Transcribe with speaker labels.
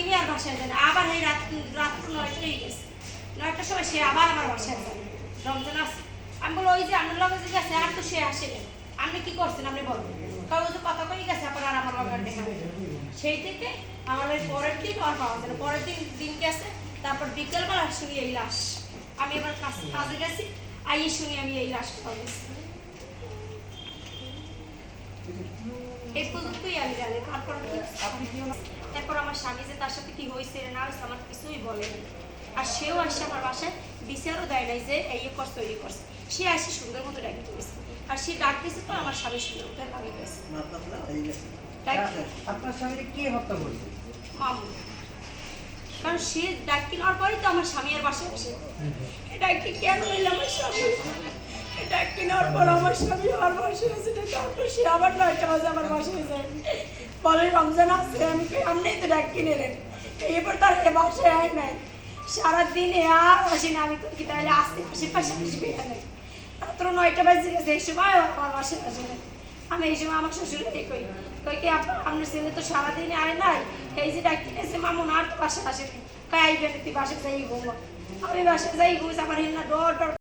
Speaker 1: দিনই আর বাসায় যায় না, আবার এই রাত্র 9টা হয়ে গেছে, 9টার সময় সে আবার আমার বাসায় যায় রমজান আসে। আমি বলো ওই যে আপনার লগে যে গেছে আর তো সে আসে না, আপনি কি করছেন আপনি বলবেন, কারণ ওই যে কথা কই গেছে আপনার আর আমার লগে দেখা হয়ে যাবে। সেই থেকে আমার ওই পরের দিন আর পাওয়া যায় না, পরের দিন গেছে, তারপর বিকেলবেলা শুনি এই লাশ। আমি এবার কাজে গেছি, আইয়ে শুনি আমি এই লাশ পাওয়া গেছি। এই পর্যন্তই আমি জানি, তারপর আমার স্বামী যে তার সাথে কি হয়েছে না হয়েছে আমার কিছুই বলেনি। আর সেও আসছে আমার বাসায় বিচারও দেয় নাই যে এই করছে ওই করছে, সে আসে সুন্দর মতো ডাকি দিয়েছে। আর সে ডাক দিয়েছে তো আমার স্বামী সুন্দর মতো লাগে গেছে।
Speaker 2: আপনার স্বামীকে কে হত্যা করেছে?
Speaker 1: মামু, কারণ সে ডাকি নেওয়ার পরেই তো আমার স্বামী আর বাসায় আসে। ডাকি কেন হইলে আমার স্বামী ডাকি নেওয়ার পর আমার স্বামী আমার বাসায় আসে, তারপর সে আবার 9টা বাজে আমার বাসায় যায়, বলে রমজান আসছে। আমি আপনি তো ডাকি নিলেন, এরপর তার বাসায় আয় নাই সারাদিনে আর আসি না। আমি কি তাহলে আসতে আশেপাশে আসবে নাই, রাত্র 9টা বাজে গেছে, এই সময় আমার বাসায় আসে না। আমি এই সময় আমার শ্বশুরকে কই কই কি আপনার ছেলে তো সারাদিনে আয় নাই, এই যে ডাকি নিয়েছে মামুন আর তো বাসায় আসেনি, কই আইবেন তুই বাসায় যাই ঘুমো। আমি বাসায় যাই ঘুমিয়েছি, আমার হিন্না ডর